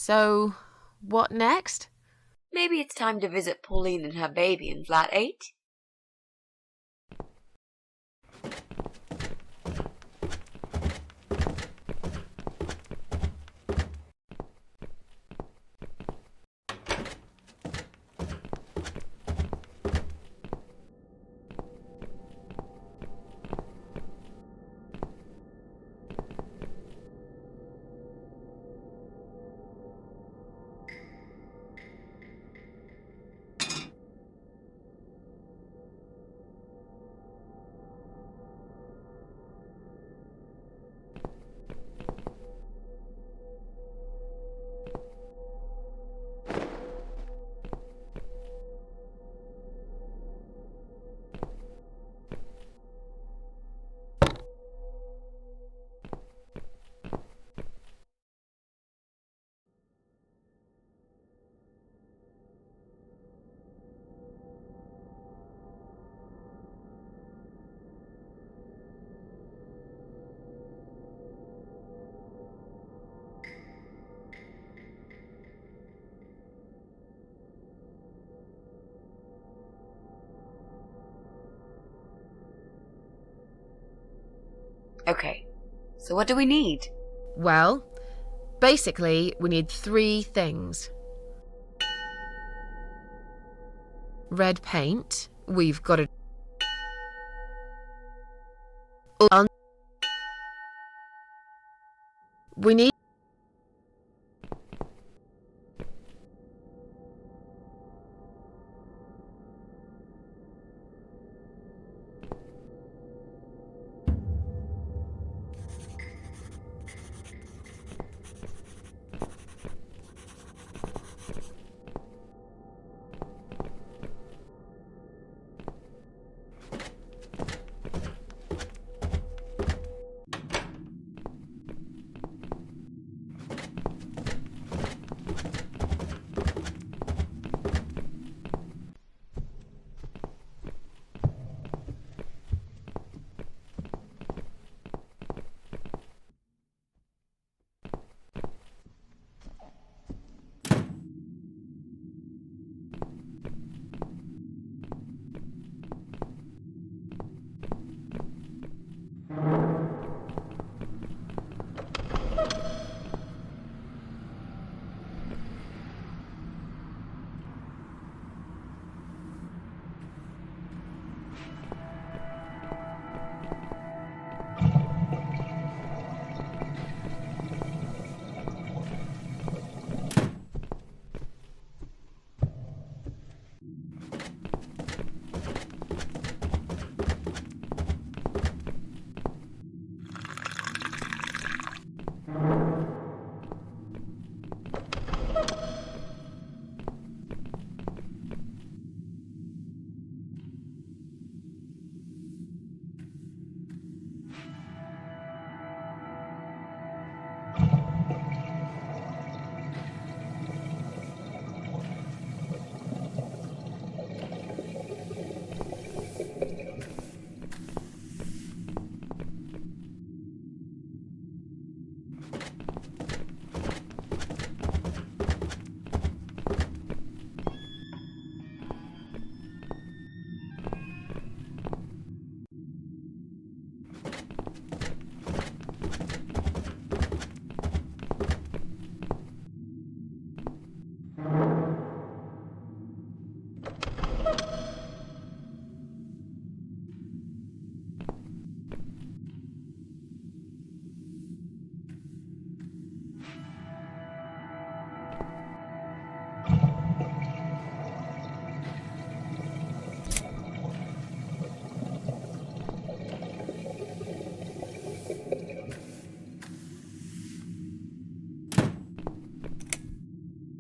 So, what next? Maybe it's time to visit Pauline and her baby in flat 8? Okay, so what do we need? Well, basically, we need 3 things. Red paint. We've got to... We need...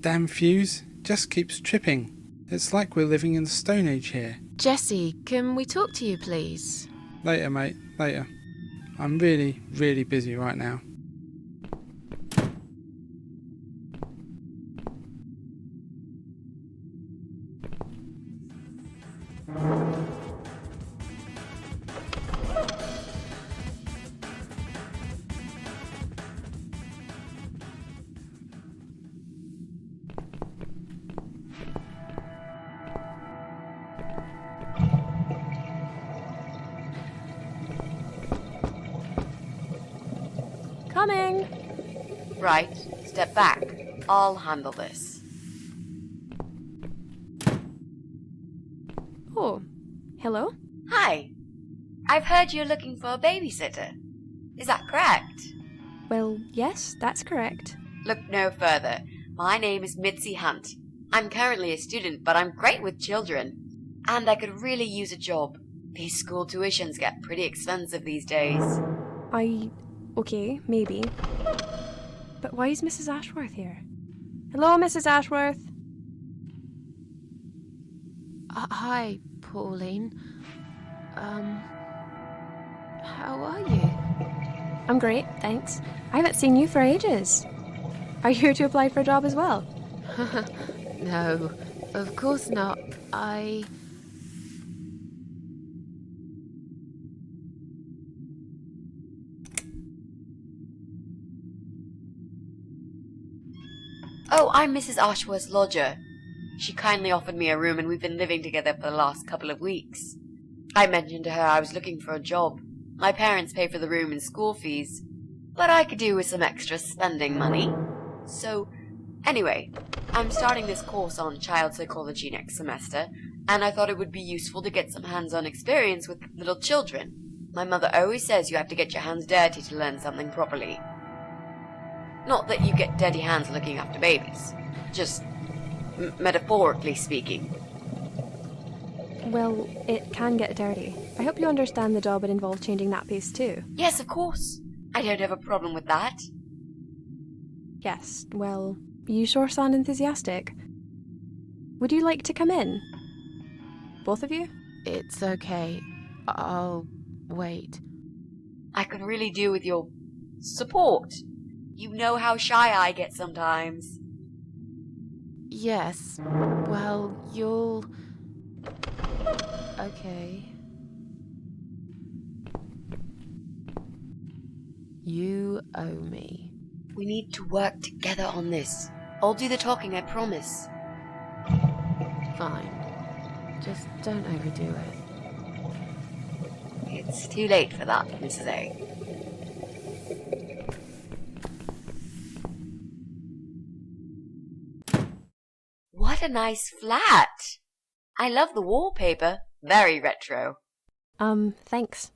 Damn fuse just keeps tripping. It's like we're living in the Stone Age here. Jesse, can we talk to you, please? Later, mate, later. I'm really, really busy right now. Coming! Right, step back. I'll handle this. Oh, hello? Hi. I've heard you're looking for a babysitter. Is that correct? Well, yes, that's correct. Look no further. My name is Mitzi Hunt. I'm currently a student, but I'm great with children. And I could really use a job. These school tuitions get pretty expensive these days. Okay, maybe. But why is Mrs. Ashworth here? Hello, Mrs. Ashworth? Hi, Pauline. How are you? I'm great, thanks. I haven't seen you for ages. Are you here to apply for a job as well? No, of course not. Oh, I'm Mrs. Ashworth's lodger. She kindly offered me a room and we've been living together for the last couple of weeks. I mentioned to her I was looking for a job. My parents pay for the room and school fees, but I could do with some extra spending money. So, anyway, I'm starting this course on child psychology next semester, and I thought it would be useful to get some hands-on experience with little children. My mother always says you have to get your hands dirty to learn something properly. Not that you get dirty hands looking after babies, just metaphorically speaking. Well, it can get dirty. I hope you understand the job would involve changing nappies too. Yes, of course. I don't have a problem with that. Yes, well, you sure sound enthusiastic. Would you like to come in? Both of you? It's okay. I'll wait. I could really do with your support. You know how shy I get sometimes. Yes. Well, you'll... Okay. You owe me. We need to work together on this. I'll do the talking, I promise. Fine. Just don't overdo it. It's too late for that, Mrs. A. What a nice flat! I love the wallpaper. Very retro. Thanks.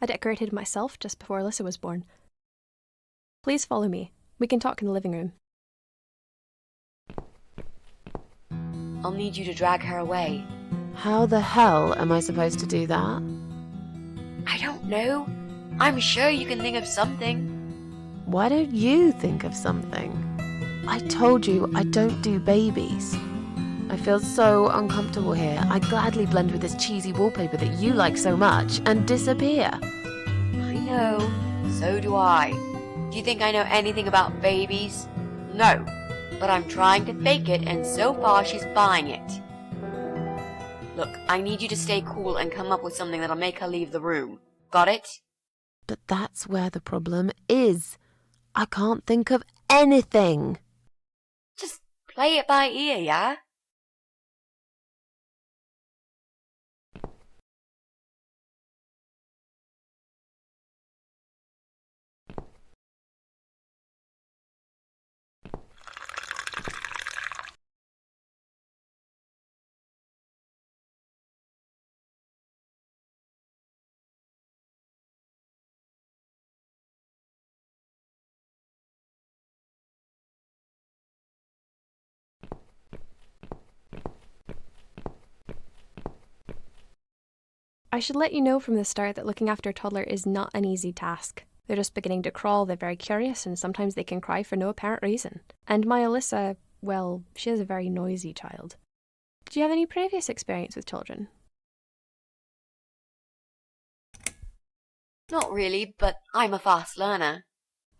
I decorated it myself just before Alyssa was born. Please follow me. We can talk in the living room. I'll need you to drag her away. How the hell am I supposed to do that? I don't know. I'm sure you can think of something. Why don't you think of something? I told you I don't do babies. I feel so uncomfortable here. I gladly blend with this cheesy wallpaper that you like so much and disappear. I know. So do I. Do you think I know anything about babies? No. But I'm trying to fake it, and so far she's buying it. Look, I need you to stay cool and come up with something that'll make her leave the room. Got it? But that's where the problem is. I can't think of anything. Just play it by ear, yeah? I should let you know from the start that looking after a toddler is not an easy task. They're just beginning to crawl, they're very curious, and sometimes they can cry for no apparent reason. And my Alyssa, well, she is a very noisy child. Did you have any previous experience with children? Not really, but I'm a fast learner.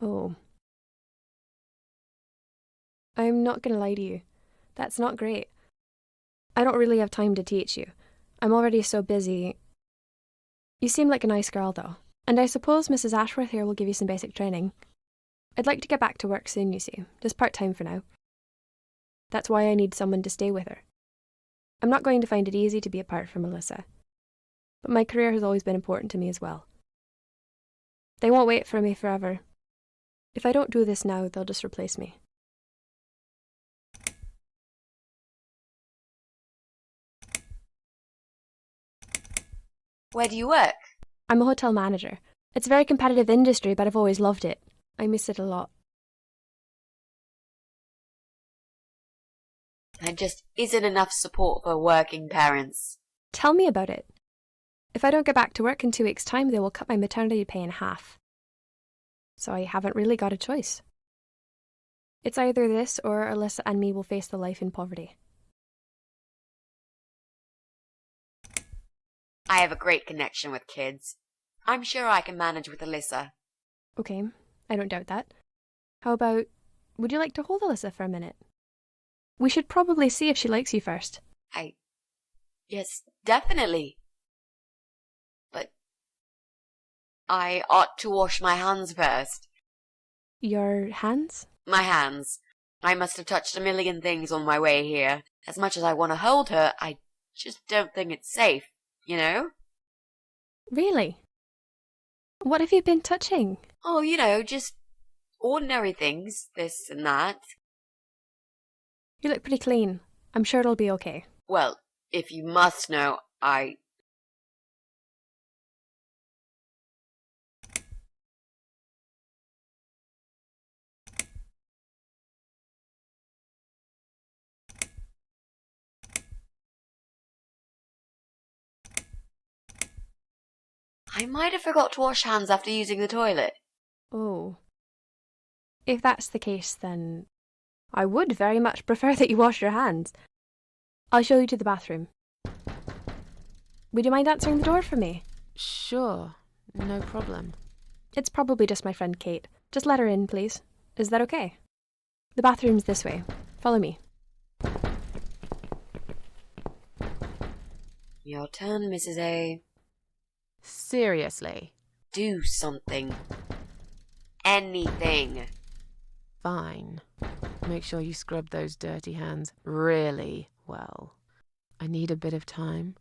Oh. I'm not going to lie to you. That's not great. I don't really have time to teach you. I'm already so busy. You seem like a nice girl, though, and I suppose Mrs. Ashworth here will give you some basic training. I'd like to get back to work soon, you see, just part-time for now. That's why I need someone to stay with her. I'm not going to find it easy to be apart from Alyssa, but my career has always been important to me as well. They won't wait for me forever. If I don't do this now, they'll just replace me. Where do you work? I'm a hotel manager. It's a very competitive industry, but I've always loved it. I miss it a lot. There just isn't enough support for working parents. Tell me about it. If I don't get back to work in 2 weeks' time, they will cut my maternity pay in half. So I haven't really got a choice. It's either this or Alyssa and me will face the life in poverty. I have a great connection with kids. I'm sure I can manage with Alyssa. Okay, I don't doubt that. How about, would you like to hold Alyssa for a minute? We should probably see if she likes you first. Yes, definitely. But I ought to wash my hands first. Your hands? My hands. I must have touched a million things on my way here. As much as I want to hold her, I just don't think it's safe, you know? Really? What have you been touching? Oh, just ordinary things, this and that. You look pretty clean. I'm sure it'll be okay. Well, if you must know, I might have forgot to wash hands after using the toilet. Oh. If that's the case, then I would very much prefer that you wash your hands. I'll show you to the bathroom. Would you mind answering the door for me? Sure, no problem. It's probably just my friend Kate. Just let her in, please. Is that okay? The bathroom's this way. Follow me. Your turn, Mrs. A. Seriously. Do something. Anything. Fine. Make sure you scrub those dirty hands really well. I need a bit of time.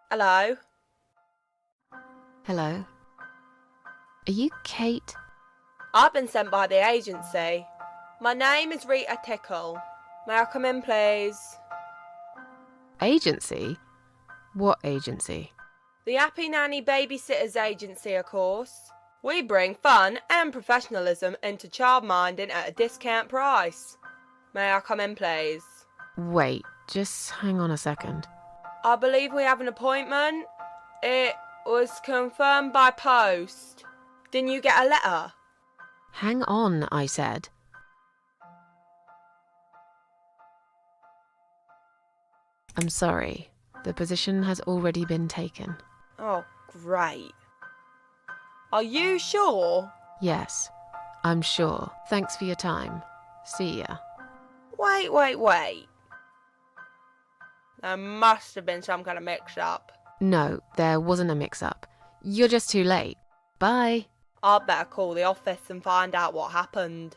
Hello? Hello? Are you Kate? I've been sent by the agency. My name is Rita Tickle. May I come in, please? Agency? What agency? The Happy Nanny Babysitters Agency, of course. We bring fun and professionalism into childminding at a discount price. May I come in, please? Wait, just hang on a second. I believe we have an appointment. It was confirmed by post. Didn't you get a letter? Hang on, I said. I'm sorry. The position has already been taken. Oh, great. Are you sure? Yes, I'm sure. Thanks for your time. See ya. Wait. There must have been some kind of mix-up. No, there wasn't a mix-up. You're just too late. Bye. I'd better call the office and find out what happened.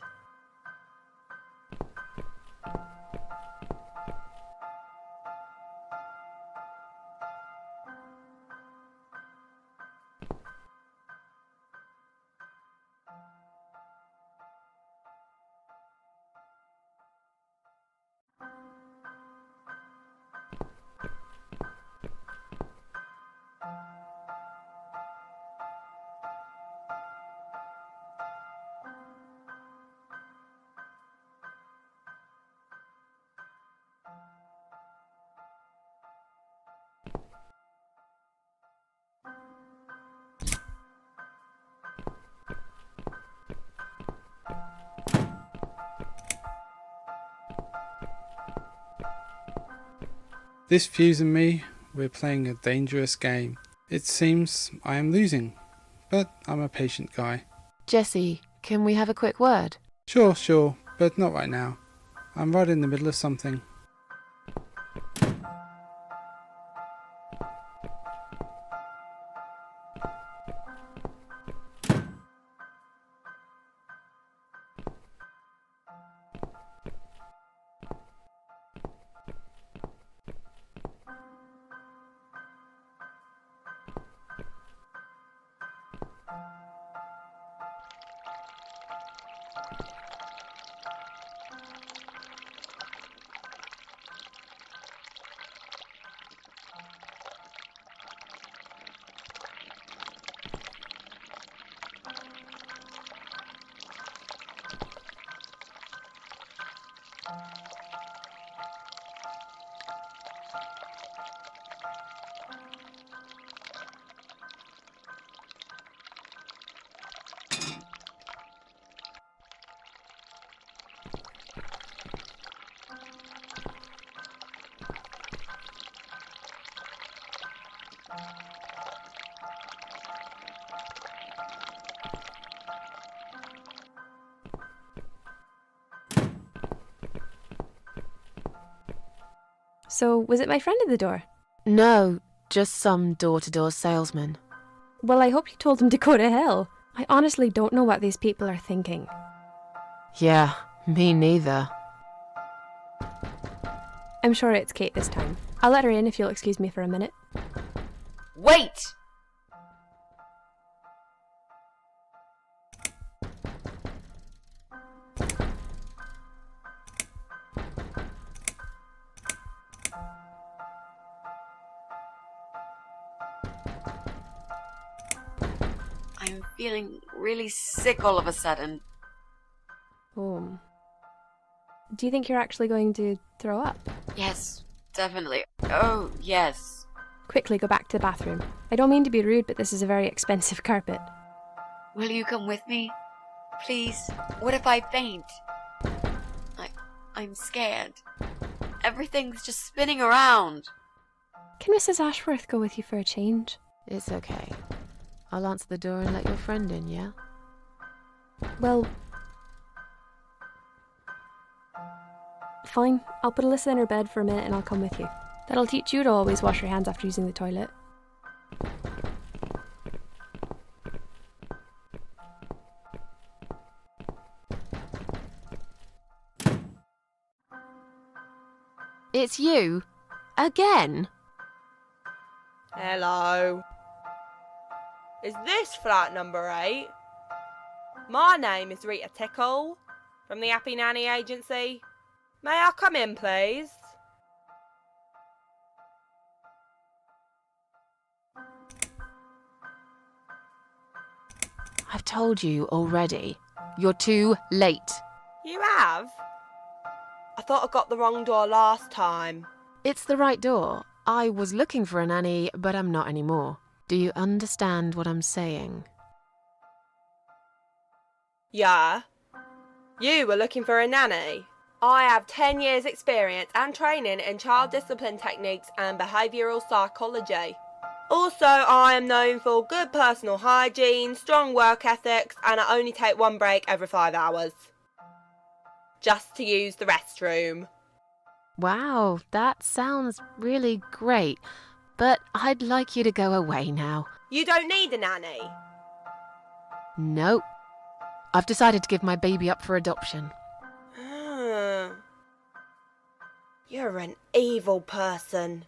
This Fuse and me, we're playing a dangerous game. It seems I am losing, but I'm a patient guy. Jesse, can we have a quick word? Sure, but not right now. I'm right in the middle of something. So, was it my friend at the door? No, just some door-to-door salesman. Well, I hope you told him to go to hell. I honestly don't know what these people are thinking. Yeah, me neither. I'm sure it's Kate this time. I'll let her in if you'll excuse me for a minute. Wait! I'm feeling really sick all of a sudden. Oh. Do you think you're actually going to throw up? Yes, definitely. Oh, yes. Quickly go back to the bathroom. I don't mean to be rude, but this is a very expensive carpet. Will you come with me? Please? What if I faint? I'm scared. Everything's just spinning around. Can Mrs. Ashworth go with you for a change? It's okay. I'll answer the door and let your friend in, yeah? Well, fine. I'll put Alyssa in her bed for a minute and I'll come with you. That'll teach you to always wash your hands after using the toilet. It's you? Again? Hello. Is this flat number 8? My name is Rita Tickle, from the Happy Nanny Agency. May I come in, please? I've told you already. You're too late. You have? I thought I got the wrong door last time. It's the right door. I was looking for a nanny, but I'm not anymore. Do you understand what I'm saying? Yeah. You were looking for a nanny? I have 10 years experience and training in child discipline techniques and behavioural psychology. Also, I am known for good personal hygiene, strong work ethics, and I only take one break every 5 hours. Just to use the restroom. Wow, that sounds really great, but I'd like you to go away now. You don't need a nanny. Nope. I've decided to give my baby up for adoption. You're an evil person.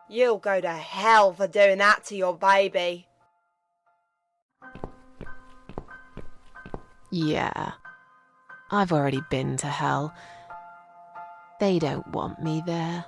You'll go to hell for doing that to your baby. Yeah. I've already been to hell. They don't want me there.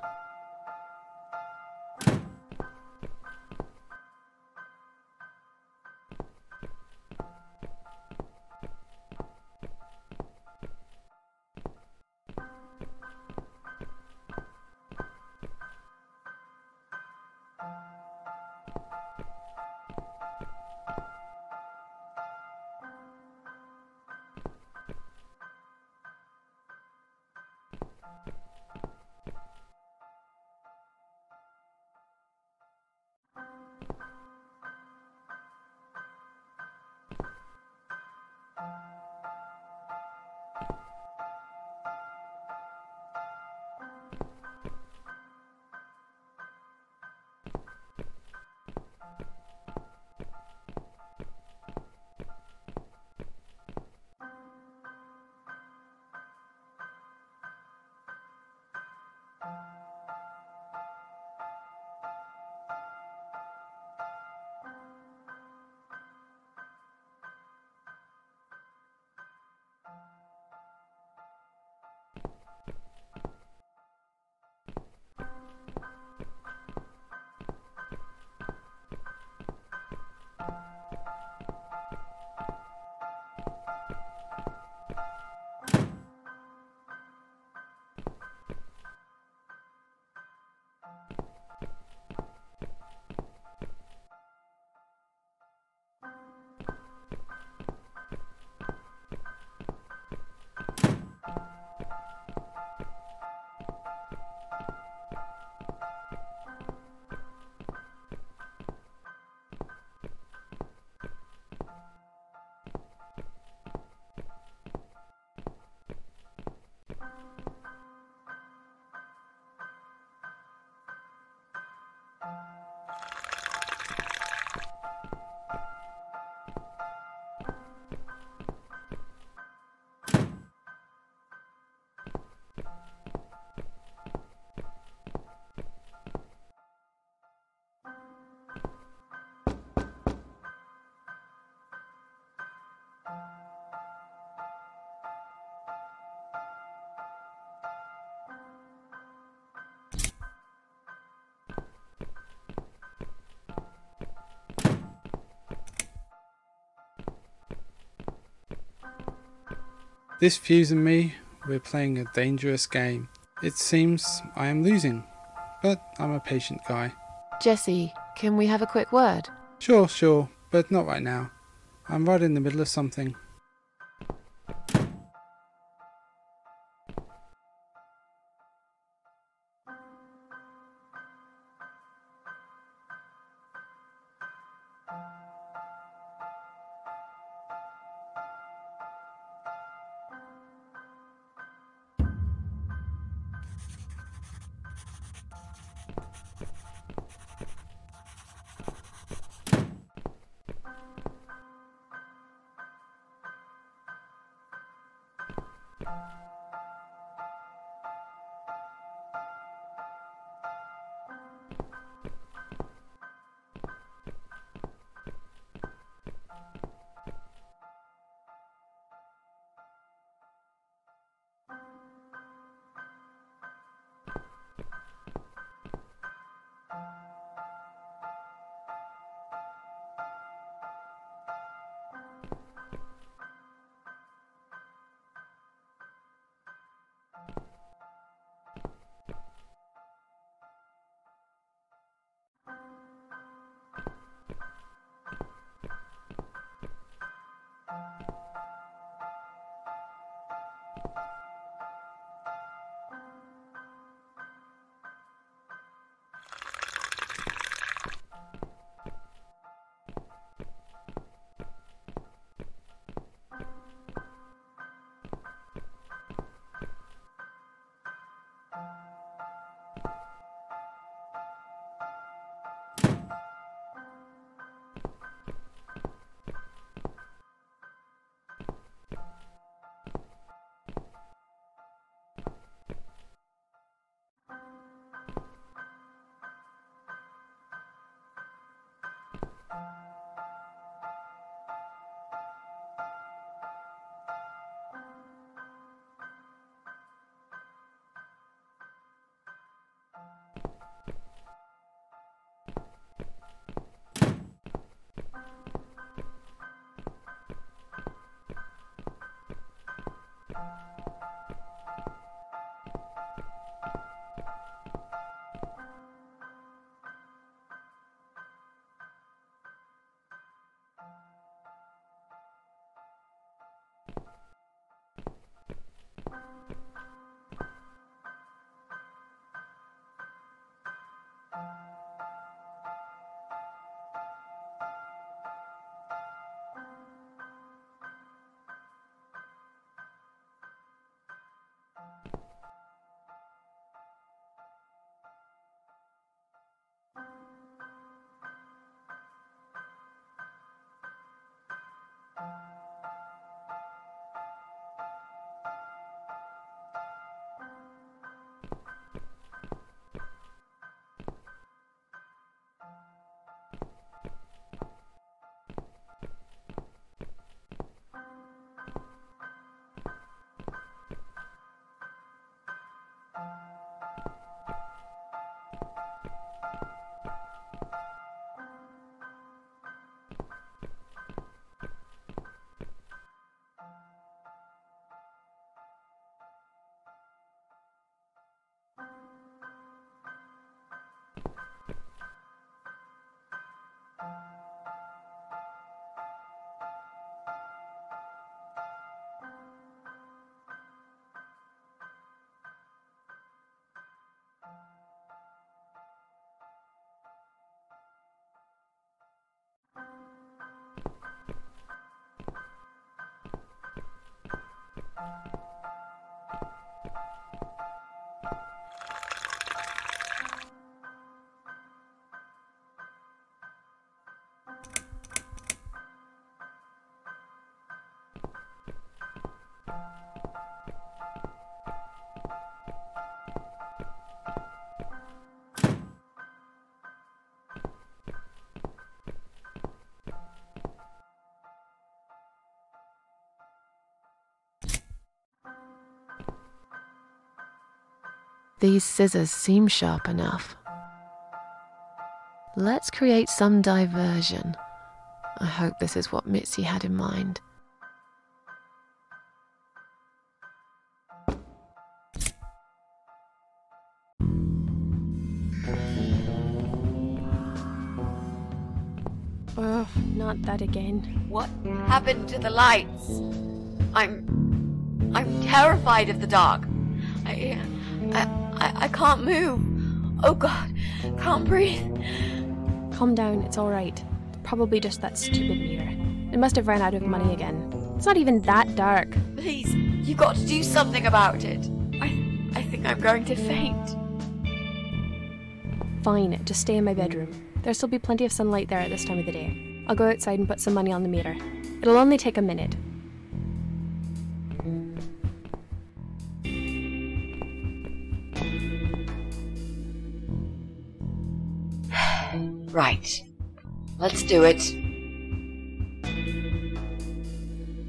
This Fuse and me, we're playing a dangerous game. It seems I am losing, but I'm a patient guy. Jesse, can we have a quick word? Sure, but not right now. I'm right in the middle of something. These scissors seem sharp enough. Let's create some diversion. I hope this is what Mitzi had in mind. not that again. What happened to the lights? I'm terrified of the dark. I can't move. Oh God, can't breathe. Calm down, it's alright. Probably just that stupid mirror. It must have run out of money again. It's not even that dark. Please, you got to do something about it. I think I'm going to faint. Fine, just stay in my bedroom. There'll still be plenty of sunlight there at this time of the day. I'll go outside and put some money on the meter. It'll only take a minute. Right. Let's do it.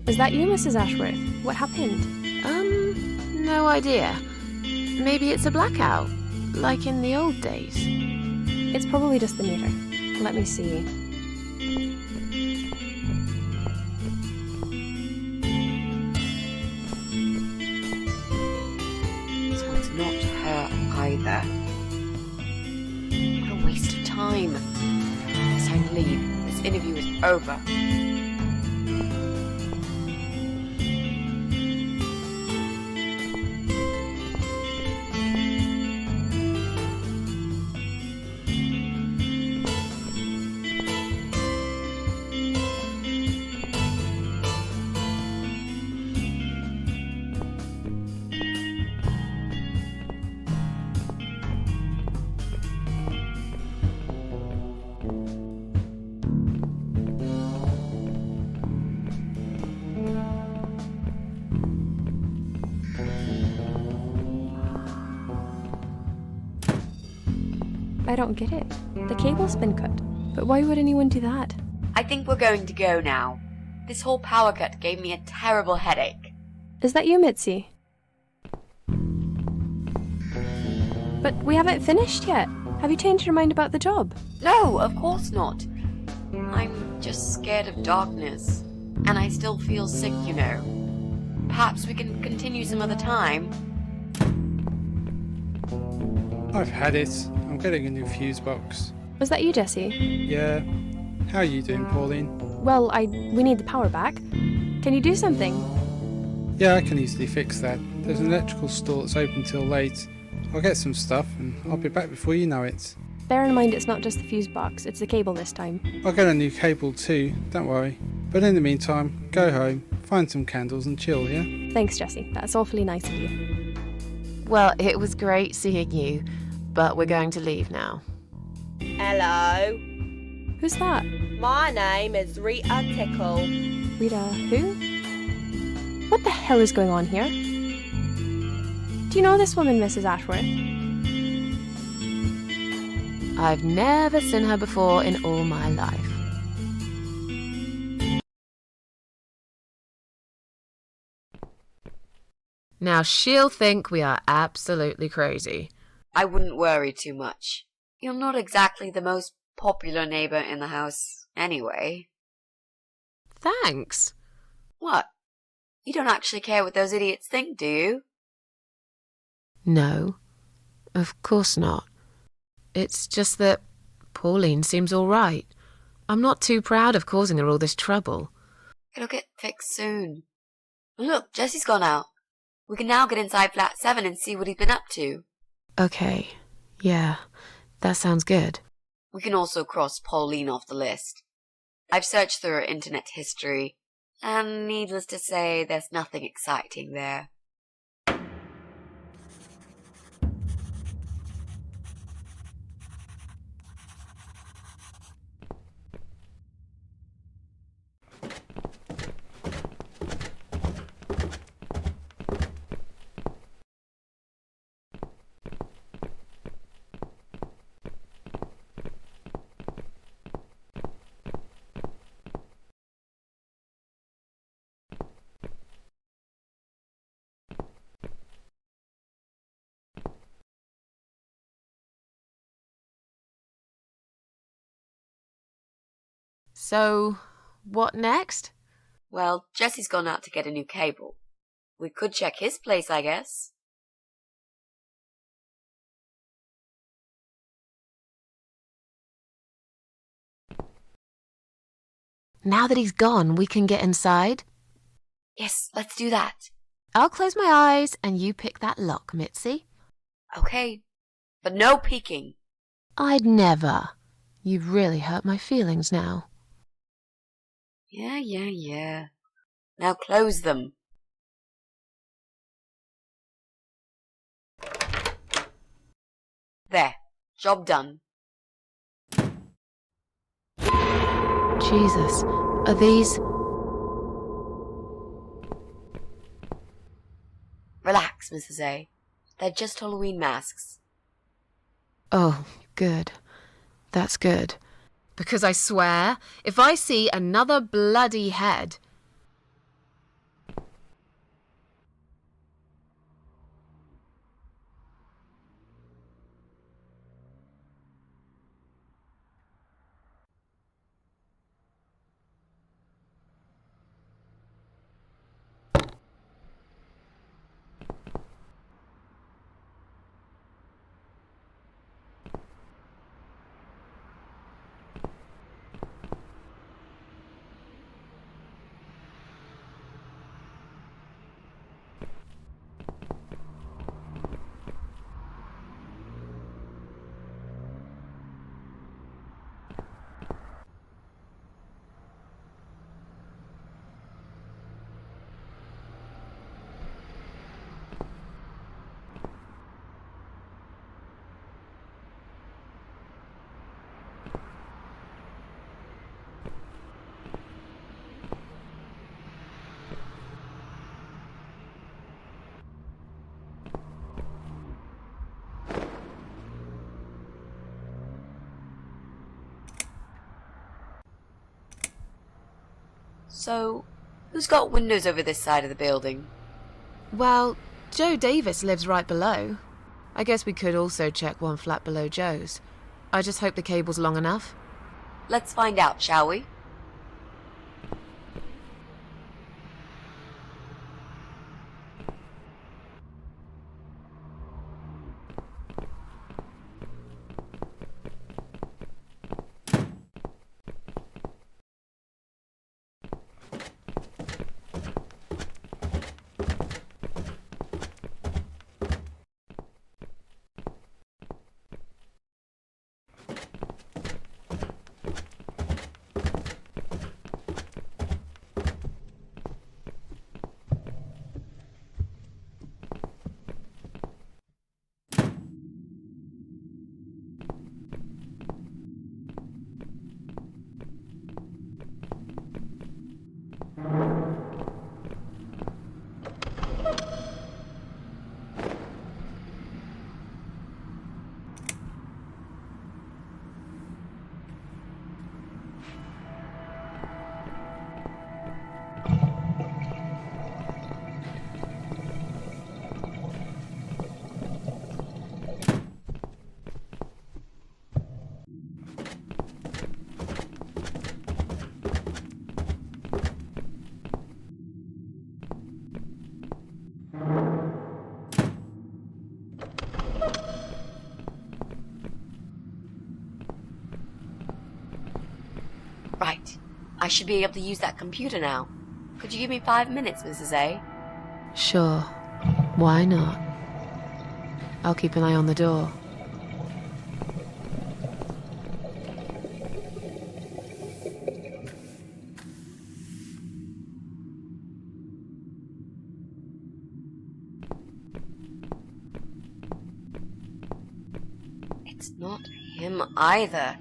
Is that you, Mrs. Ashworth? What happened? No idea. Maybe it's a blackout, like in the old days. It's probably just the meter. Let me see. So it's not her either. What a waste of time. It's time to leave. This interview is over. I don't get it. The cable's been cut. But why would anyone do that? I think we're going to go now. This whole power cut gave me a terrible headache. Is that you, Mitzi? But we haven't finished yet. Have you changed your mind about the job? No, of course not. I'm just scared of darkness. And I still feel sick, you know. Perhaps we can continue some other time. I've had it. I'm getting a new fuse box. Was that you, Jessie? Yeah. How are you doing, Pauline? Well, we need the power back. Can you do something? Yeah, I can easily fix that. There's an electrical store that's open till late. I'll get some stuff and I'll be back before you know it. Bear in mind it's not just the fuse box, it's the cable this time. I'll get a new cable too, don't worry. But in the meantime, go home, find some candles and chill, yeah? Thanks, Jessie. That's awfully nice of you. Well, it was great seeing you, but we're going to leave now. Hello. Who's that? My name is Rita Tickle. Rita who? What the hell is going on here? Do you know this woman, Mrs. Ashworth? I've never seen her before in all my life. Now she'll think we are absolutely crazy. I wouldn't worry too much. You're not exactly the most popular neighbor in the house, anyway. Thanks. What? You don't actually care what those idiots think, do you? No, of course not. It's just that Pauline seems all right. I'm not too proud of causing her all this trouble. It'll get fixed soon. Look, Jesse's gone out. We can now get inside flat 7 and see what he's been up to. Okay, yeah, that sounds good. We can also cross Pauline off the list. I've searched through her internet history, and needless to say, there's nothing exciting there. So, what next? Well, Jesse's gone out to get a new cable. We could check his place, I guess. Now that he's gone, we can get inside. Yes, let's do that. I'll close my eyes and you pick that lock, Mitzi. Okay, but no peeking. I'd never. You've really hurt my feelings now. Yeah. Now close them. There, job done. Jesus, are these... Relax, Mrs. A. They're just Halloween masks. Oh, good. That's good. Because I swear, if I see another bloody head... So, who's got windows over this side of the building? Well, Joe Davis lives right below. I guess we could also check one flat below Joe's. I just hope the cable's long enough. Let's find out, shall we? Right. I should be able to use that computer now. Could you give me 5 minutes, Mrs. A? Sure. Why not? I'll keep an eye on the door. It's not him either.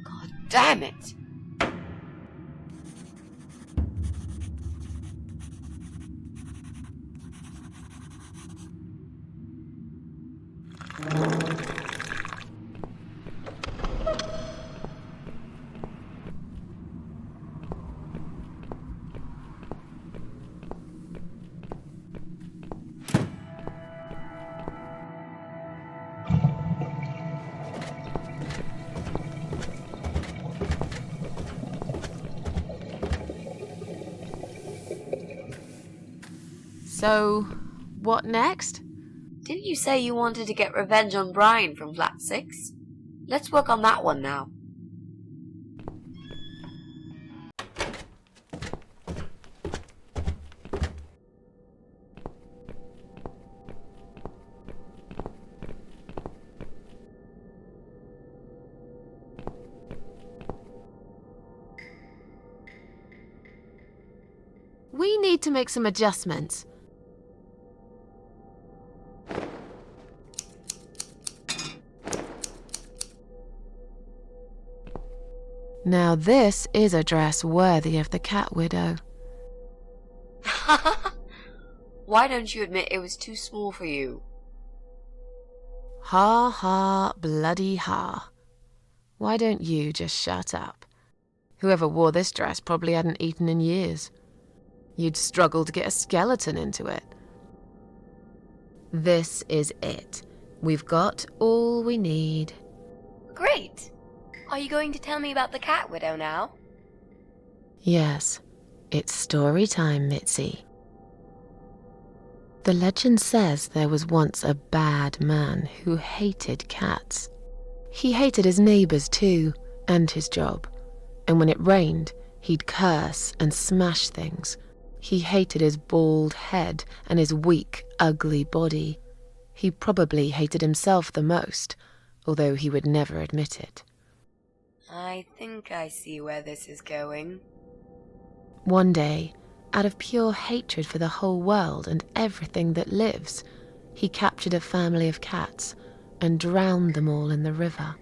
God damn it! So, what next? Didn't you say you wanted to get revenge on Brian from Flat 6? Let's work on that one now. to make some adjustments. Now this is a dress worthy of the cat widow. Why don't you admit it was too small for you? Ha ha, bloody ha. Why don't you just shut up? Whoever wore this dress probably hadn't eaten in years. You'd struggle to get a skeleton into it. This is it. We've got all we need. Great! Are you going to tell me about the cat widow now? Yes, it's story time, Mitzi. The legend says there was once a bad man who hated cats. He hated his neighbors too, and his job. And when it rained, he'd curse and smash things. He hated his bald head and his weak, ugly body. He probably hated himself the most, although he would never admit it. I think I see where this is going. One day, out of pure hatred for the whole world and everything that lives, he captured a family of cats and drowned them all in the river.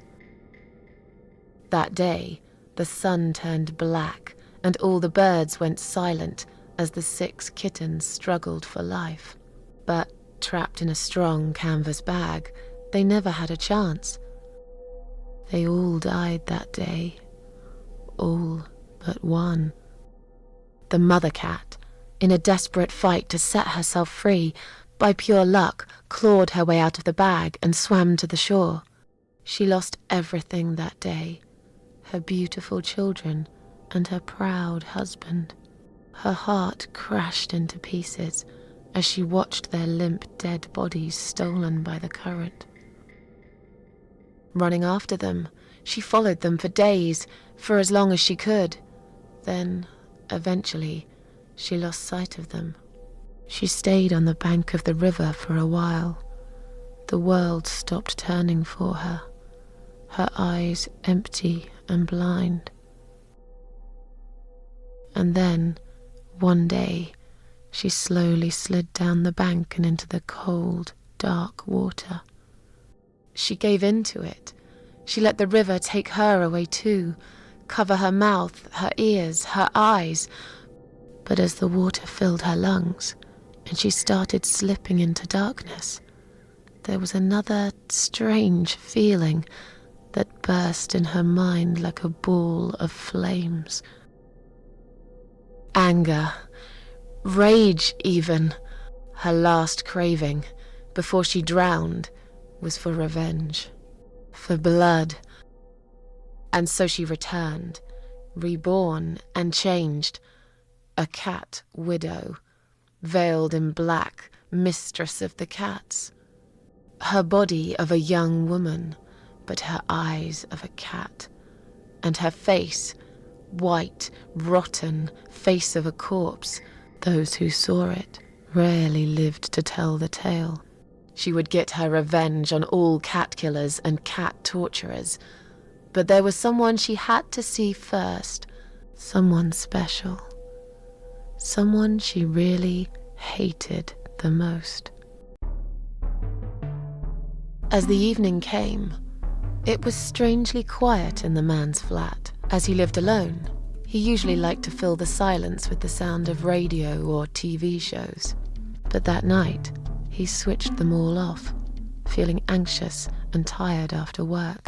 That day, the sun turned black and all the birds went silent as the 6 kittens struggled for life. But trapped in a strong canvas bag, they never had a chance. They all died that day. All but one. The mother cat, in a desperate fight to set herself free, by pure luck clawed her way out of the bag and swam to the shore. She lost everything that day, her beautiful children and her proud husband. Her heart crashed into pieces as she watched their limp dead bodies stolen by the current. Running after them, she followed them for days, for as long as she could. Then, eventually, she lost sight of them. She stayed on the bank of the river for a while. The world stopped turning for her, her eyes empty and blind. And then, one day, she slowly slid down the bank and into the cold, dark water. She gave in to it. She let the river take her away too, cover her mouth, her ears, her eyes. But as the water filled her lungs and she started slipping into darkness, there was another strange feeling that burst in her mind like a ball of flames. Anger, rage even. Her last craving, before she drowned, was for revenge, for blood. And so she returned, reborn and changed, a cat widow, veiled in black, mistress of the cats. Her body of a young woman, but her eyes of a cat, and her face, white, rotten, face of a corpse. Those who saw it rarely lived to tell the tale. She would get her revenge on all cat killers and cat torturers. But there was someone she had to see first, someone special, someone she really hated the most. As the evening came, it was strangely quiet in the man's flat. As he lived alone, he usually liked to fill the silence with the sound of radio or TV shows. But that night, he switched them all off, feeling anxious and tired after work.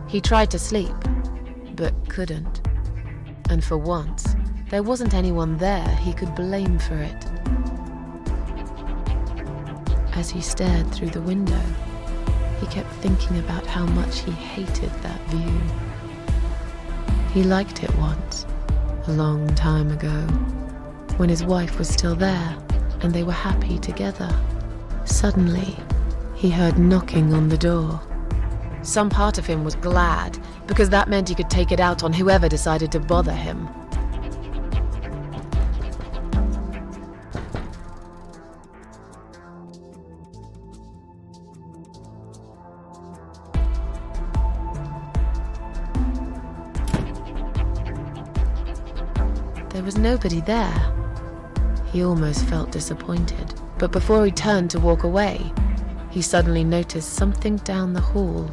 He tried to sleep, but couldn't. And for once, there wasn't anyone there he could blame for it. As he stared through the window, he kept thinking about how much he hated that view. He liked it once, a long time ago, when his wife was still there and they were happy together. Suddenly, he heard knocking on the door. Some part of him was glad, because that meant he could take it out on whoever decided to bother him. there was nobody there. He almost felt disappointed, but before he turned to walk away, he suddenly noticed something down the hall.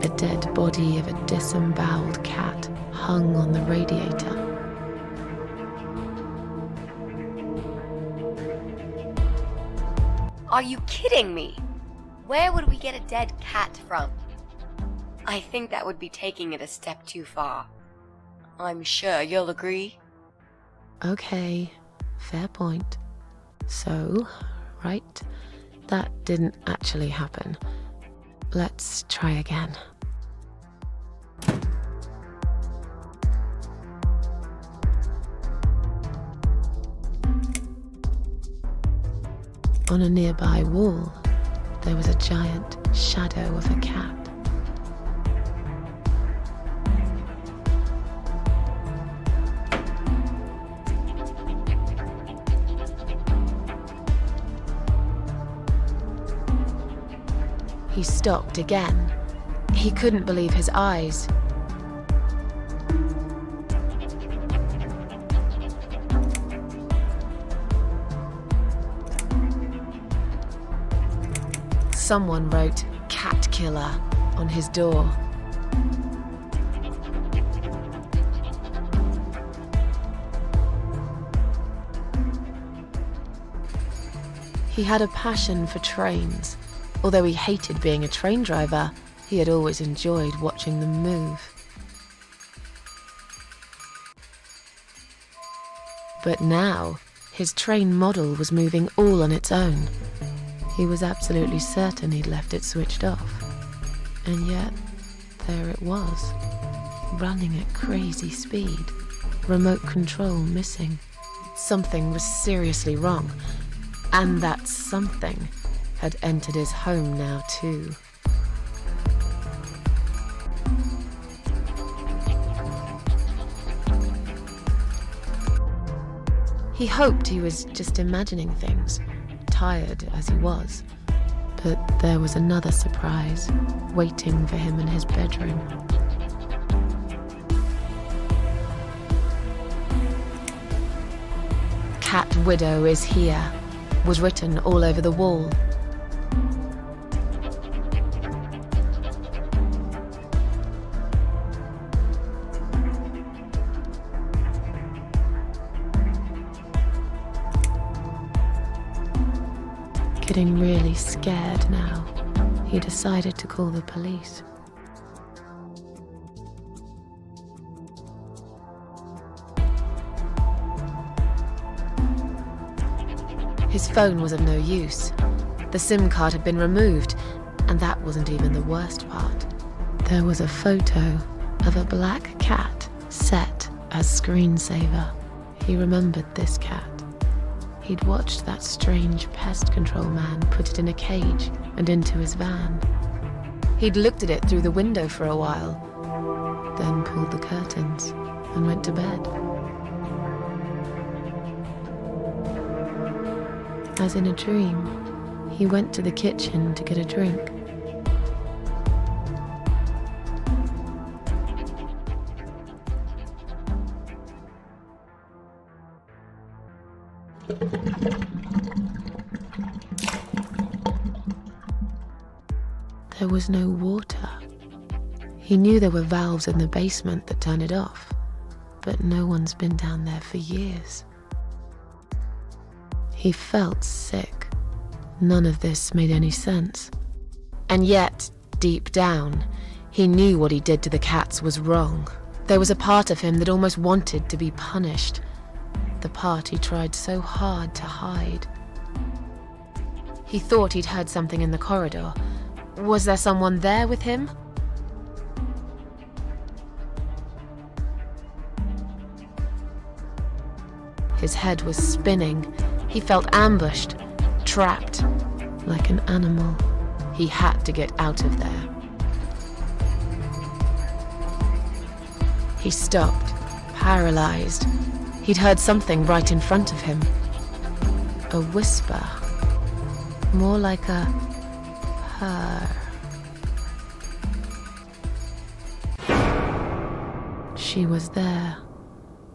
A dead body of a disemboweled cat hung on the radiator. Are you kidding me? Where would we get a dead cat from? I think that would be taking it a step too far. I'm sure you'll agree. Okay, fair point. So, right, that didn't actually happen. Let's try again. On a nearby wall, there was a giant shadow of a cat. He stopped again. He couldn't believe his eyes. Someone wrote "Cat Killer" on his door. He had a passion for trains. Although he hated being a train driver, he had always enjoyed watching them move. But now, his train model was moving all on its own. He was absolutely certain he'd left it switched off. And yet, there it was, running at crazy speed, remote control missing. Something was seriously wrong, and that something had entered his home now too. He hoped he was just imagining things, tired as he was. But there was another surprise waiting for him in his bedroom. "Cat Widow is here" was written all over the wall. Getting really scared now, he decided to call the police. His phone was of no use. The SIM card had been removed, and that wasn't even the worst part. There was a photo of a black cat set as screensaver. He remembered this cat. He'd watched that strange pest control man put it in a cage and into his van. He'd looked at it through the window for a while, then pulled the curtains and went to bed. As in a dream, he went to the kitchen to get a drink. There was no water. He knew there were valves in the basement that turned it off, but no one's been down there for years. He felt sick. None of this made any sense. And yet, deep down, he knew what he did to the cats was wrong. There was a part of him that almost wanted to be punished. The part he tried so hard to hide. He thought he'd heard something in the corridor. Was there someone there with him? His head was spinning. He felt ambushed, trapped, like an animal. He had to get out of there. He stopped, paralyzed. He'd heard something right in front of him. A whisper. More like a purr. She was there,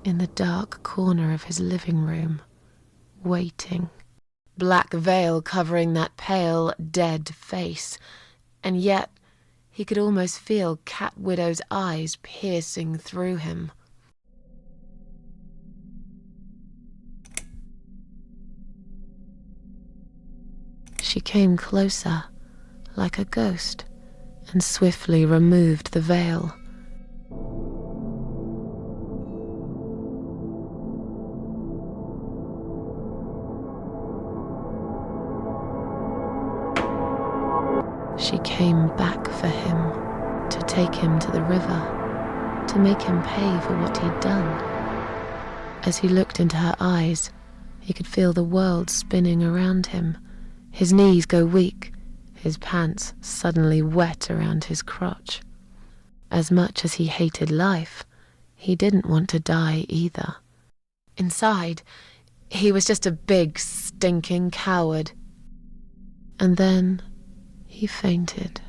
in the dark corner of his living room, waiting. Black veil covering that pale, dead face, and yet he could almost feel Cat Widow's eyes piercing through him. She came closer, like a ghost, and swiftly removed the veil. She came back for him, to take him to the river, to make him pay for what he'd done. As he looked into her eyes, he could feel the world spinning around him, his knees go weak, his pants suddenly wet around his crotch. As much as he hated life, he didn't want to die either. Inside, he was just a big, stinking coward. And then he fainted.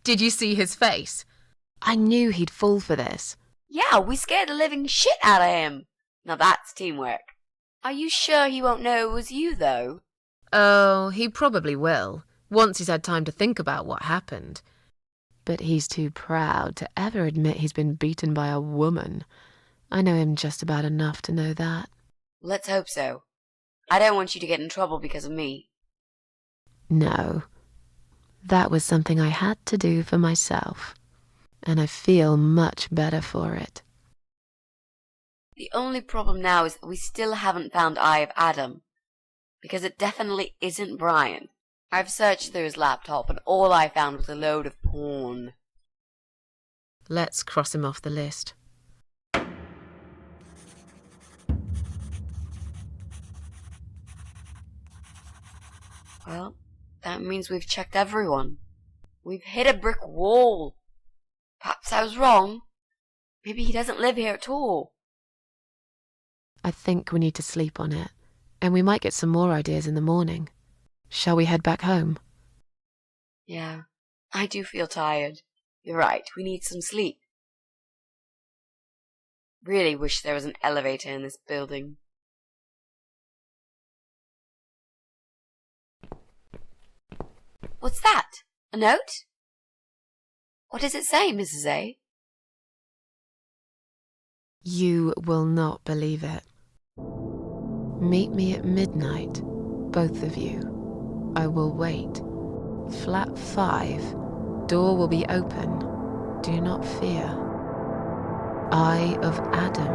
Did you see his face? I knew he'd fall for this. Yeah, we scared the living shit out of him. Now that's teamwork. Are you sure he won't know it was you, though? Oh, he probably will, once he's had time to think about what happened. But he's too proud to ever admit he's been beaten by a woman. I know him just about enough to know that. Let's hope so. I don't want you to get in trouble because of me. No. That was something I had to do for myself. And I feel much better for it. The only problem now is that we still haven't found Eye of Adam. Because it definitely isn't Brian. I've searched through his laptop and all I found was a load of porn. Let's cross him off the list. Well, that means we've checked everyone. We've hit a brick wall. Perhaps I was wrong. Maybe he doesn't live here at all. I think we need to sleep on it, and we might get some more ideas in the morning. Shall we head back home? Yeah, I do feel tired. You're right, we need some sleep. Really wish there was an elevator in this building. What's that? A note? What does it say, Mrs. A? You will not believe it. Meet me at midnight, both of you. I will wait. Flat 5. Door will be open. Do not fear. Eye of Adam.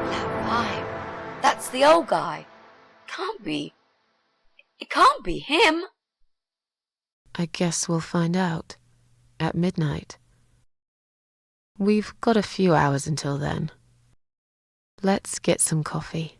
Flat 5. That's the old guy. Can't be. It can't be him. I guess we'll find out. At midnight. We've got a few hours until then. Let's get some coffee.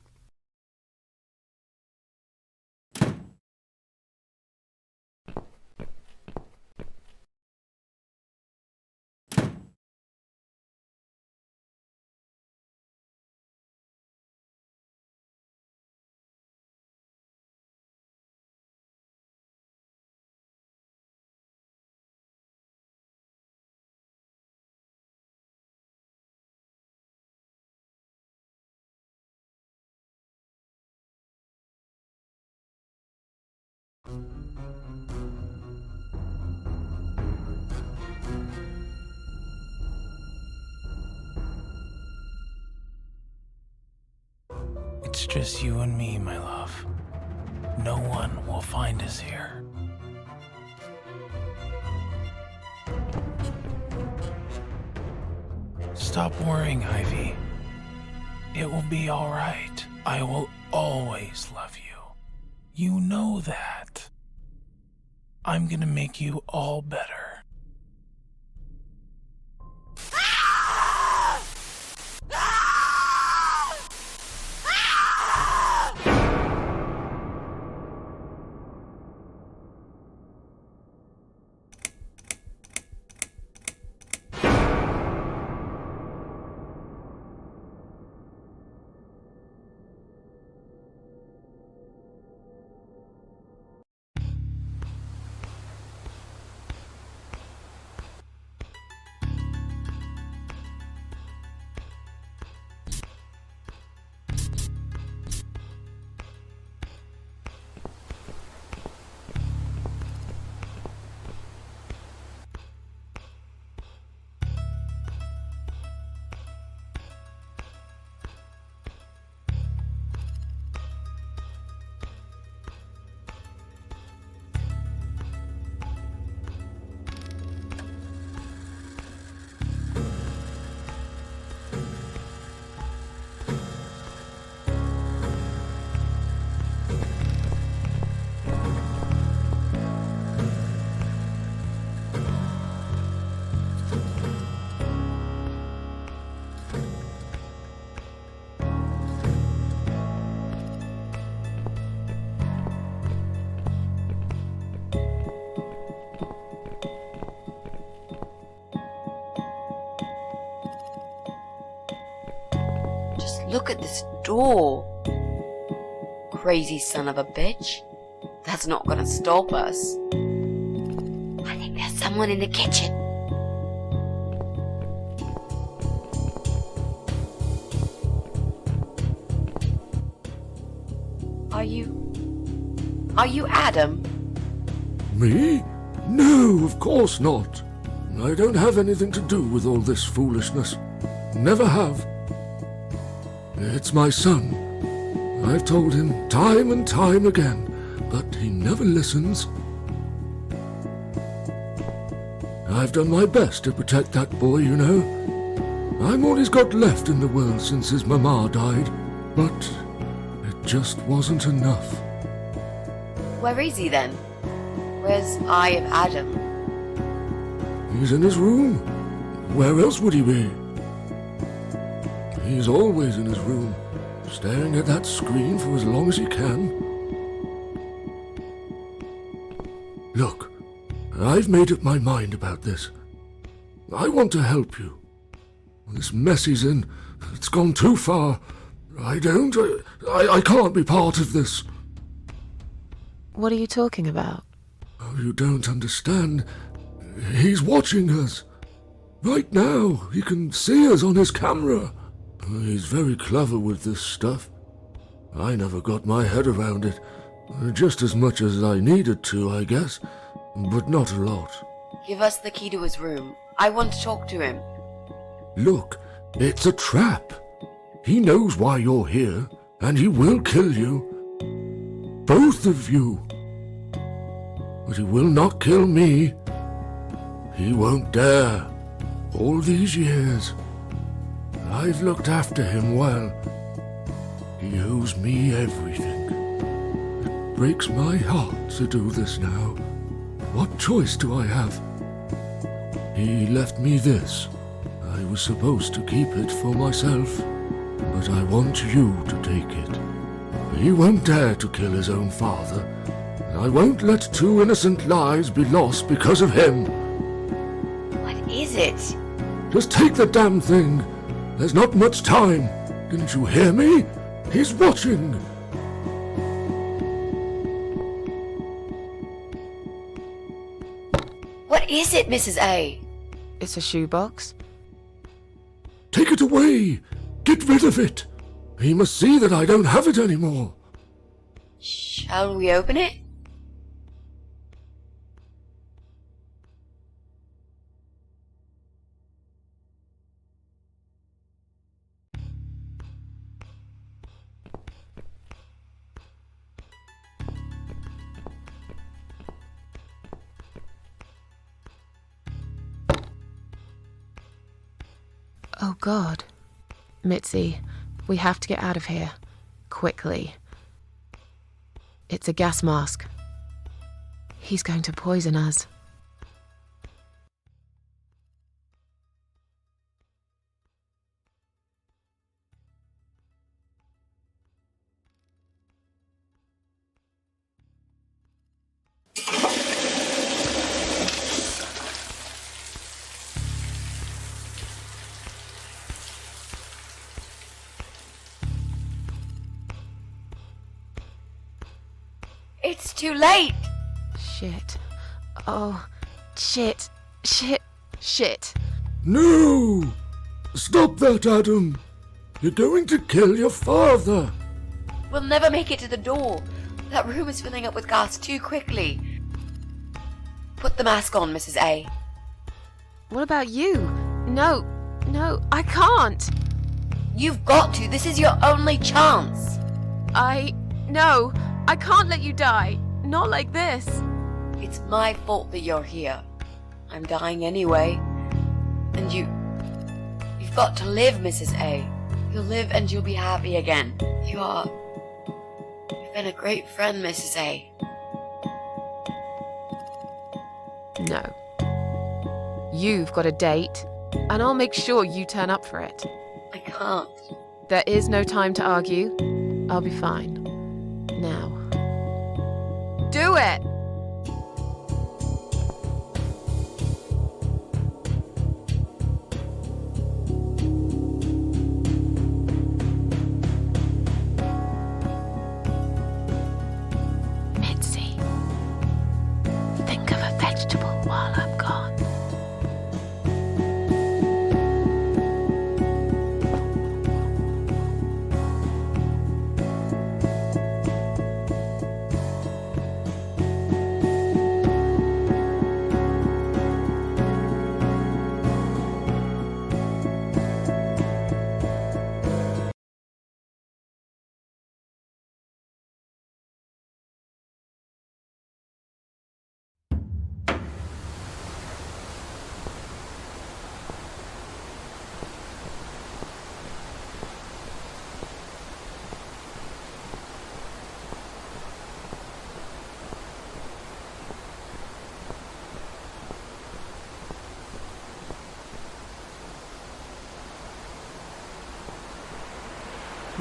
It's just you and me, my love. No one will find us here. Stop worrying, Ivy. It will be all right. I will always love you. You know that. I'm gonna make you all better. Look at this door. Crazy son of a bitch. That's not gonna stop us. I think there's someone in the kitchen. Are you Adam? Me? No, of course not. I don't have anything to do with all this foolishness. Never have. It's my son. I've told him time and time again, but he never listens. I've done my best to protect that boy, you know. I'm all he's got left in the world since his mama died, but it just wasn't enough. Where is he then? Where's Eye of Adam? He's in his room. Where else would he be? He's always in his room, staring at that screen for as long as he can. Look, I've made up my mind about this. I want to help you. This mess he's in, it's gone too far. I can't be part of this. What are you talking about? Oh, you don't understand. He's watching us. Right now, he can see us on his camera. He's very clever with this stuff. I never got my head around it. Just as much as I needed to, I guess. But not a lot. Give us the key to his room. I want to talk to him. Look, it's a trap. He knows why you're here, and he will kill you. Both of you. But he will not kill me. He won't dare. All these years, I've looked after him well. He owes me everything. It breaks my heart to do this now. What choice do I have? He left me this. I was supposed to keep it for myself, but I want you to take it. He won't dare to kill his own father. I won't let 2 innocent lives be lost because of him. What is it? Just take the damn thing. There's not much time. Didn't you hear me? He's watching. What is it, Mrs. A? It's a shoebox. Take it away. Get rid of it. He must see that I don't have it anymore. Shall we open it? Oh God. Mitzi, we have to get out of here. Quickly. It's a gas mask. He's going to poison us. It's too late. Shit. Oh, shit. Shit. Shit. No! Stop that, Adam. You're going to kill your father. We'll never make it to the door. That room is filling up with gas too quickly. Put the mask on, Mrs. A. What about you? No, I can't. You've got to. This is your only chance. No, I can't let you die. Not like this. It's my fault that you're here. I'm dying anyway. And you've got to live, Mrs. A. You'll live and you'll be happy again. You've been a great friend, Mrs. A. No. You've got a date, and I'll make sure you turn up for it. I can't. There is no time to argue. I'll be fine. Now. Do it!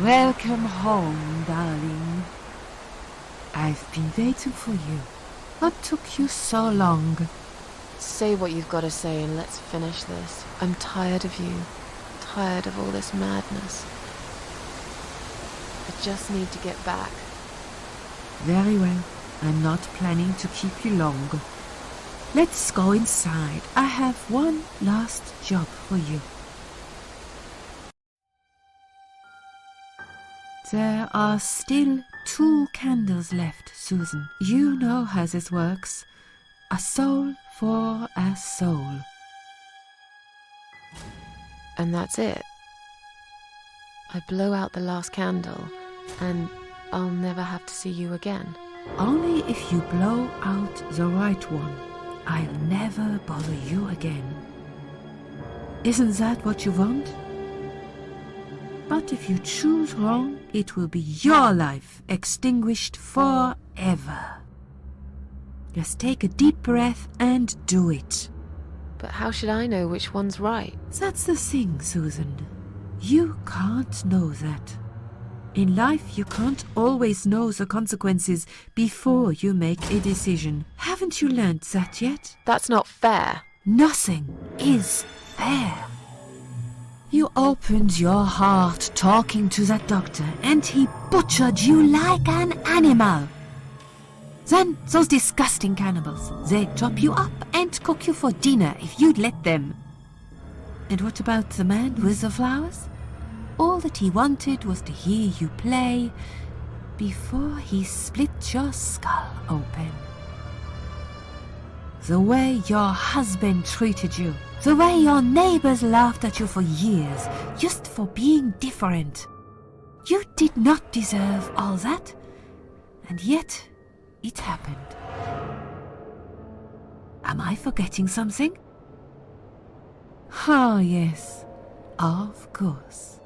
Welcome home, darling. I've been waiting for you. What took you so long? Say what you've got to say and let's finish this. I'm tired of you. Tired of all this madness. I just need to get back. Very well. I'm not planning to keep you long. Let's go inside. I have one last job for you. There are still 2 candles left, Susan. You know how this works. A soul for a soul. And that's it. I blow out the last candle, and I'll never have to see you again. Only if you blow out the right one. I'll never bother you again. Isn't that what you want? But if you choose wrong, it will be your life extinguished forever. Just take a deep breath and do it. But how should I know which one's right? That's the thing, Susan. You can't know that. In life, you can't always know the consequences before you make a decision. Haven't you learned that yet? That's not fair. Nothing is fair. You opened your heart talking to that doctor, and he butchered you like an animal. Then those disgusting cannibals, they'd chop you up and cook you for dinner if you'd let them. And what about the man with the flowers? All that he wanted was to hear you play before he split your skull open. The way your husband treated you, the way your neighbors laughed at you for years, just for being different. You did not deserve all that, and yet it happened. Am I forgetting something? Oh, yes, of course.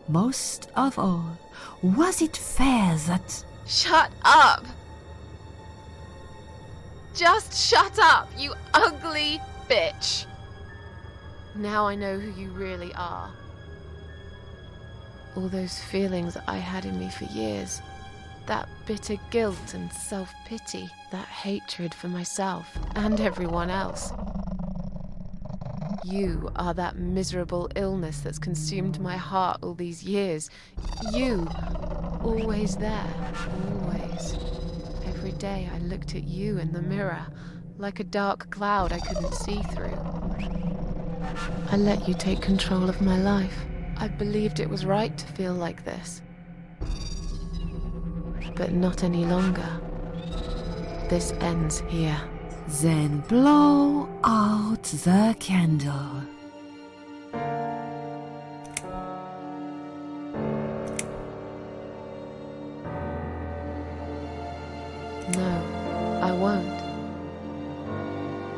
Most of all, was it fair that... Shut up! Just shut up, you ugly bitch! Now I know who you really are. All those feelings I had in me for years. That bitter guilt and self-pity. That hatred for myself and everyone else. You are that miserable illness that's consumed my heart all these years. You, always there, always. Every day I looked at you in the mirror, like a dark cloud I couldn't see through. I let you take control of my life. I believed it was right to feel like this. But not any longer. This ends here. Then blow out the candle. No, I won't.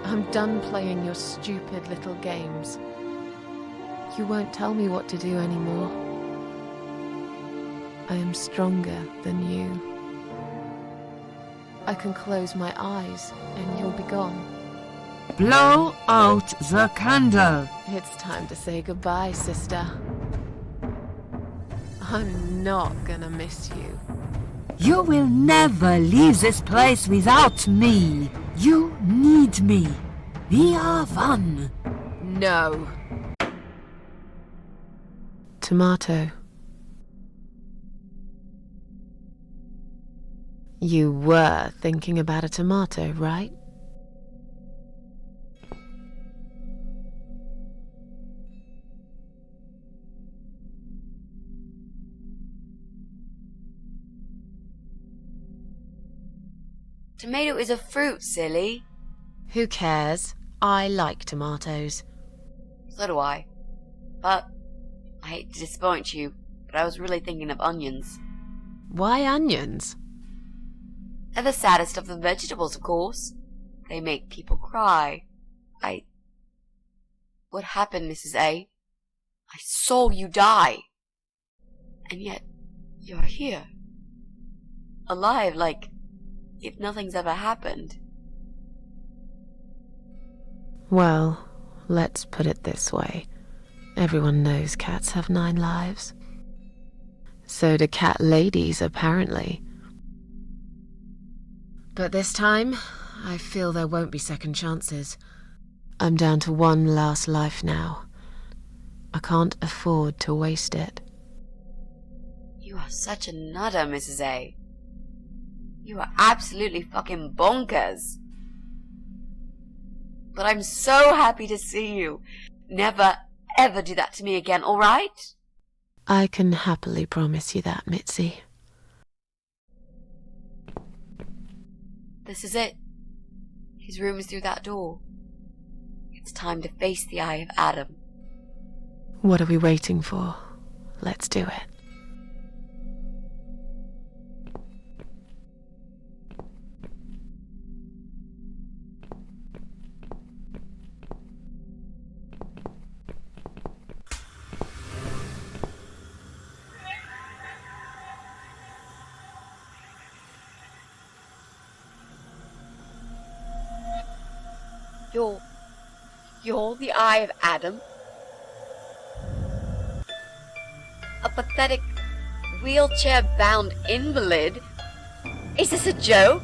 I'm done playing your stupid little games. You won't tell me what to do anymore. I am stronger than you. I can close my eyes and you'll be gone. Blow out the candle. It's time to say goodbye, sister. I'm not gonna miss you. You will never leave this place without me. You need me. We are one. No. Tomato. You were thinking about a tomato, right? Tomato is a fruit, silly. Who cares? I like tomatoes. So do I. But I hate to disappoint you, but I was really thinking of onions. Why onions? They're the saddest of the vegetables, of course. They make people cry. What happened, Mrs. A? I saw you die. And yet, you're here. Alive, like if nothing's ever happened. Well, let's put it this way. Everyone knows cats have 9 lives. So do cat ladies, apparently. But this time, I feel there won't be second chances. I'm down to one last life now. I can't afford to waste it. You are such a nutter, Mrs. A. You are absolutely fucking bonkers. But I'm so happy to see you. Never, ever do that to me again, alright? I can happily promise you that, Mitzi. This is it. His room is through that door. It's time to face the Eye of Adam. What are we waiting for? Let's do it. You're the Eye of Adam? A pathetic, wheelchair-bound invalid? Is this a joke?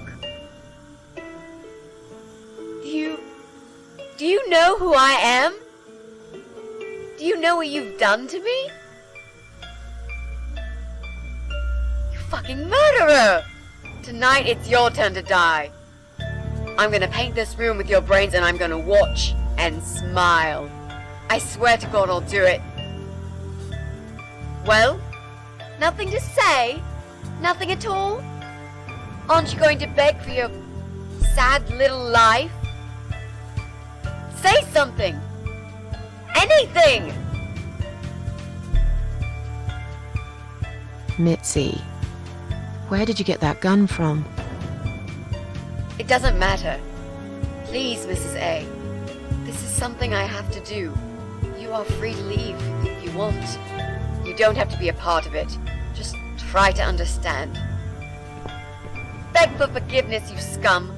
Do you know who I am? Do you know what you've done to me? You fucking murderer! Tonight it's your turn to die. I'm gonna paint this room with your brains and I'm gonna watch and smile. I swear to God I'll do it. Well, nothing to say? Nothing at all? Aren't you going to beg for your sad little life? Say something! Anything! Mitzi, where did you get that gun from? It doesn't matter. Please, Mrs. A. This is something I have to do. You are free to leave if you want. You don't have to be a part of it. Just try to understand. Beg for forgiveness, you scum.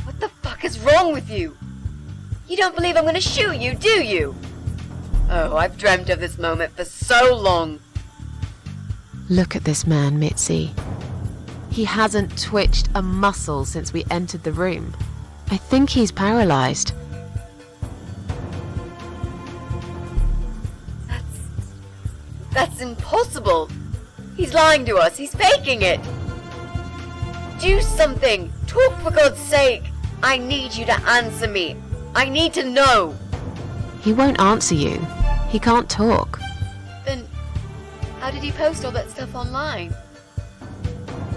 What the fuck is wrong with you? You don't believe I'm gonna shoot you, do you? Oh, I've dreamt of this moment for so long. Look at this man, Mitzi. He hasn't twitched a muscle since we entered the room. I think he's paralyzed. That's impossible. He's lying to us. He's faking it. Do something. Talk, for God's sake. I need you to answer me. I need to know. He won't answer you. He can't talk. Then, how did he post all that stuff online?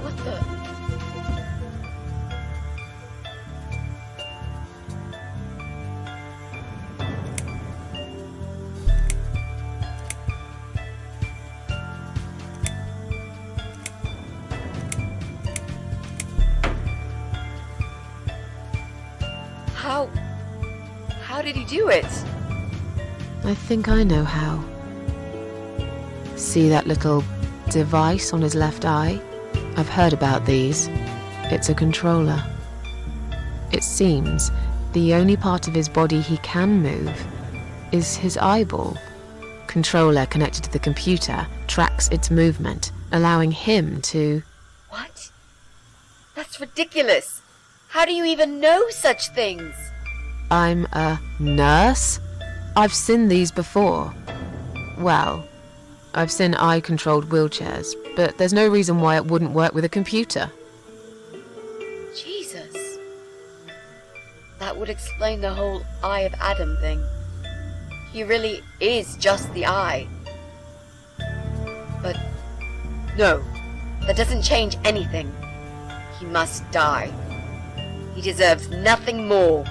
What the? How did he do it? I think I know how. See that little device on his left eye? I've heard about these. It's a controller. It seems the only part of his body he can move is his eyeball. Controller connected to the computer tracks its movement, allowing him to... What? That's ridiculous. How do you even know such things? I'm a nurse? I've seen these before. Well, I've seen eye-controlled wheelchairs, but there's no reason why it wouldn't work with a computer. Jesus. That would explain the whole Eye of Adam thing. He really is just the eye. But no, that doesn't change anything. He must die. He deserves nothing more.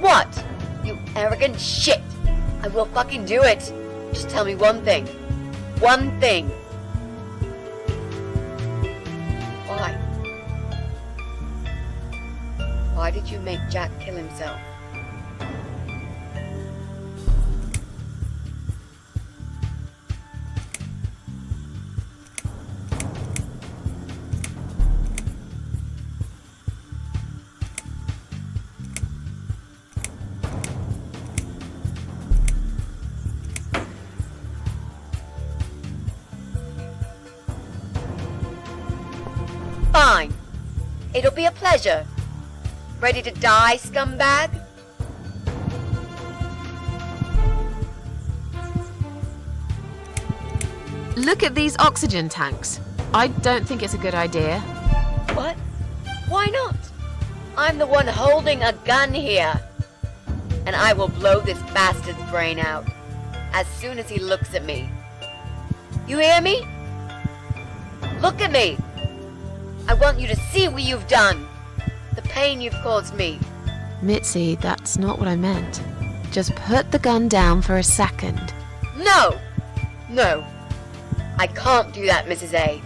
What? You arrogant shit! I will fucking do it! Just tell me one thing. One thing. Why? Why did you make Jack kill himself? Fine. It'll be a pleasure. Ready to die, scumbag? Look at these oxygen tanks. I don't think it's a good idea. What? Why not? I'm the one holding a gun here. And I will blow this bastard's brain out as soon as he looks at me. You hear me? Look at me. I want you to see what you've done. The pain you've caused me. Mitzi, that's not what I meant. Just put the gun down for a second. No! No. I can't do that, Mrs. A.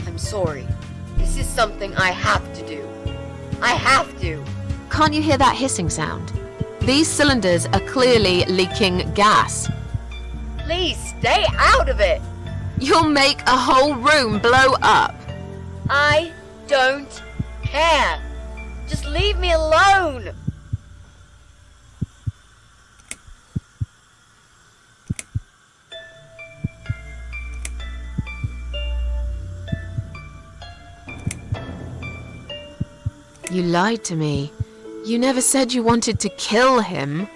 I'm sorry. This is something I have to do. I have to. Can't you hear that hissing sound? These cylinders are clearly leaking gas. Please stay out of it. You'll make a whole room blow up. I don't care. Just leave me alone. You lied to me. You never said you wanted to kill him.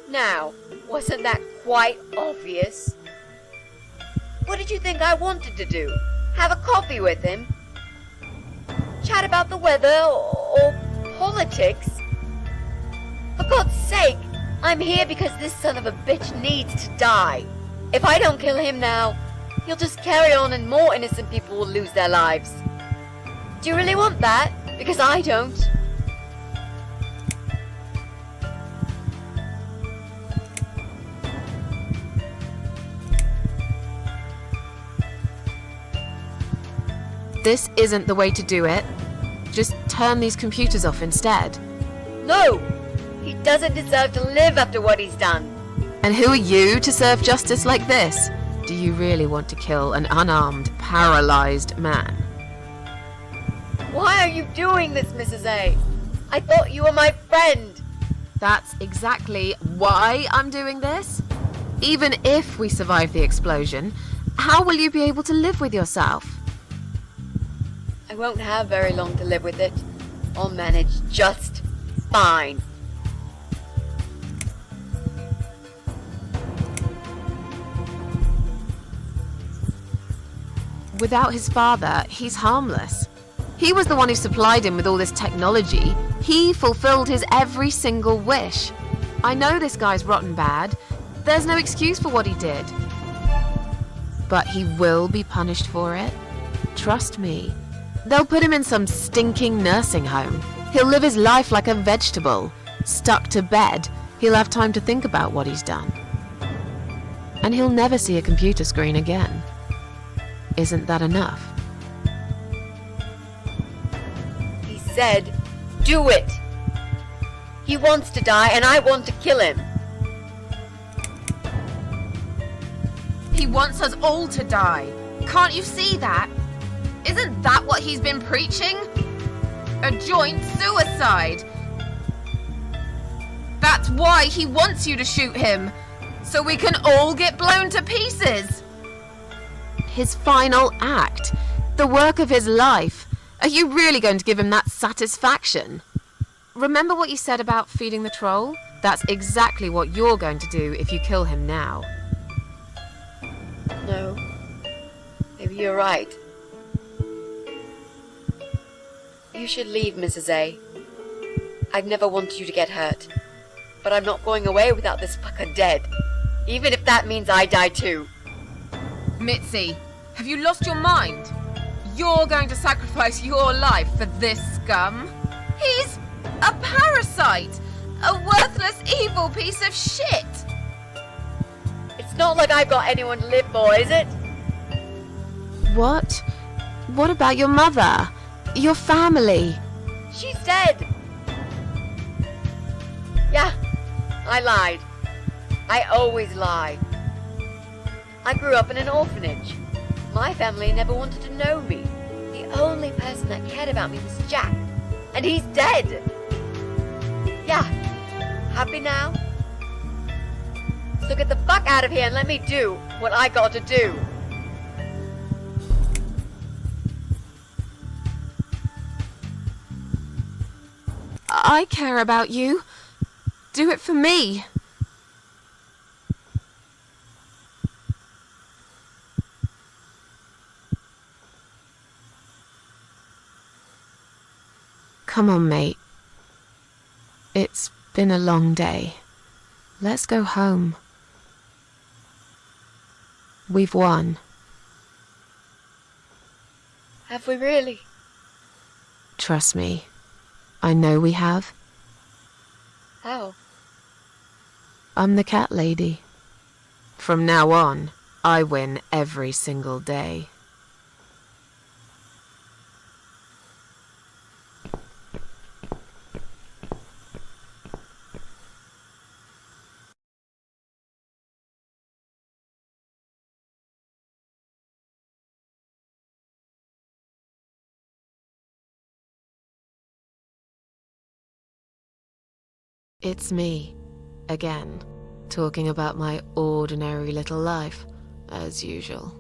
Now, wasn't that quite obvious? What did you think I wanted to do? Have a coffee with him? Chat about the weather or politics? For God's sake, I'm here because this son of a bitch needs to die. If I don't kill him now, he'll just carry on and more innocent people will lose their lives. Do you really want that? Because I don't. This isn't the way to do it. Just turn these computers off instead. No! He doesn't deserve to live after what he's done. And who are you to serve justice like this? Do you really want to kill an unarmed, paralyzed man? Why are you doing this, Mrs. A? I thought you were my friend. That's exactly why I'm doing this. Even if we survive the explosion, how will you be able to live with yourself? I won't have very long to live with it. I'll manage just fine. Without his father, he's harmless. He was the one who supplied him with all this technology. He fulfilled his every single wish. I know this guy's rotten bad. There's no excuse for what he did. But he will be punished for it. Trust me. They'll put him in some stinking nursing home. He'll live his life like a vegetable. Stuck to bed. He'll have time to think about what he's done. And he'll never see a computer screen again. Isn't that enough? He said, do it. He wants to die and I want to kill him. He wants us all to die. Can't you see that? Isn't that what he's been preaching? A joint suicide. That's why he wants you to shoot him. So we can all get blown to pieces. His final act. The work of his life. Are you really going to give him that satisfaction? Remember what you said about feeding the troll? That's exactly what you're going to do if you kill him now. No. Maybe you're right. You should leave, Mrs. A. I've never wanted you to get hurt. But I'm not going away without this fucker dead. Even if that means I die too. Mitzi, have you lost your mind? You're going to sacrifice your life for this scum? He's a parasite! A worthless, evil piece of shit! It's not like I've got anyone to live for, is it? What? What about your mother? Your family? She's dead! Yeah, I lied. I always lie. I grew up in an orphanage. My family never wanted to know me. The only person that cared about me was Jack. And he's dead! Yeah, happy now? So get the fuck out of here and let me do what I got to do. I care about you. Do it for me. Come on, mate. It's been a long day. Let's go home. We've won. Have we really? Trust me. I know we have. How? I'm the cat lady. From now on, I win every single day. It's me, again, talking about my ordinary little life, as usual.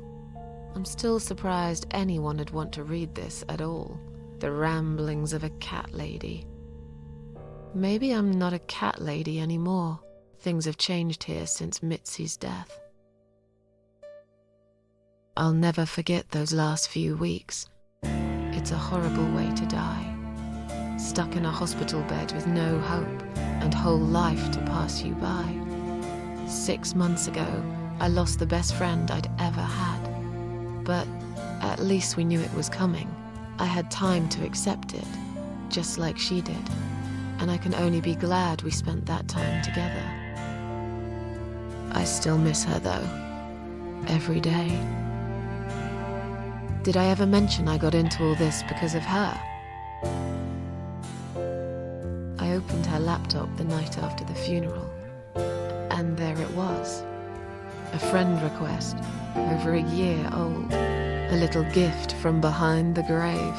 I'm still surprised anyone would want to read this at all. The ramblings of a cat lady. Maybe I'm not a cat lady anymore. Things have changed here since Mitzi's death. I'll never forget those last few weeks. It's a horrible way to die. Stuck in a hospital bed with no hope and whole life to pass you by. 6 months ago, I lost the best friend I'd ever had. But at least we knew it was coming. I had time to accept it, just like she did. And I can only be glad we spent that time together. I still miss her though, every day. Did I ever mention I got into all this because of her? I opened her laptop the night after the funeral, and there it was. A friend request, over a year old. A little gift from behind the grave.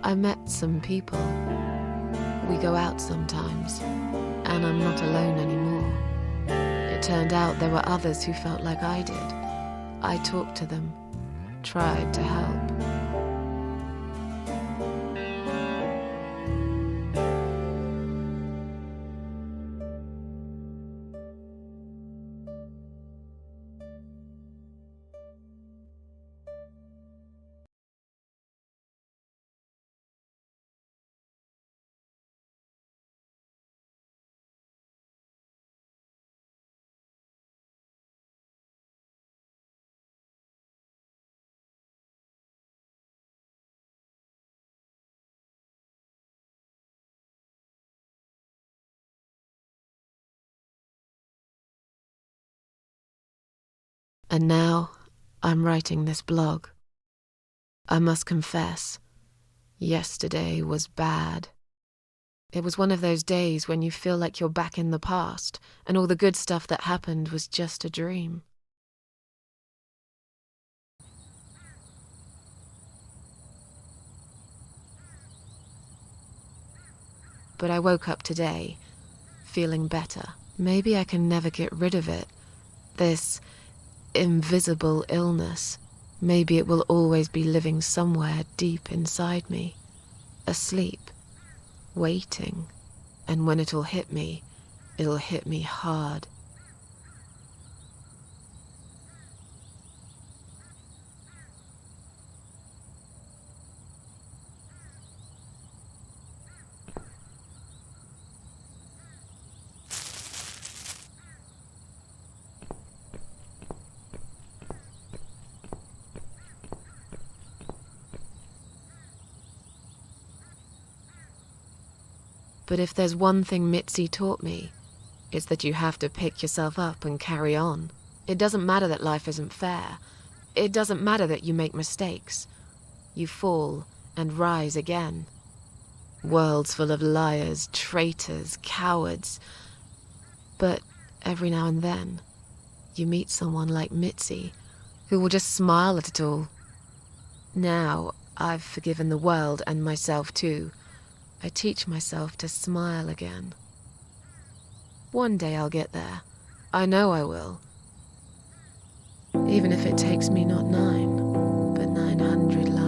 I met some people. We go out sometimes, and I'm not alone anymore. It turned out there were others who felt like I did. I talked to them, tried to help. And now, I'm writing this blog. I must confess, yesterday was bad. It was one of those days when you feel like you're back in the past, and all the good stuff that happened was just a dream. But I woke up today, feeling better. Maybe I can never get rid of it. This invisible illness. Maybe it will always be living somewhere deep inside me, asleep, waiting, and when it'll hit me hard. But if there's one thing Mitzi taught me, it's that you have to pick yourself up and carry on. It doesn't matter that life isn't fair. It doesn't matter that you make mistakes. You fall and rise again. Worlds full of liars, traitors, cowards. But every now and then, you meet someone like Mitzi, who will just smile at it all. Now, I've forgiven the world and myself too. I teach myself to smile again. One day I'll get there. I know I will. Even if it takes me not 9, but 900 lives.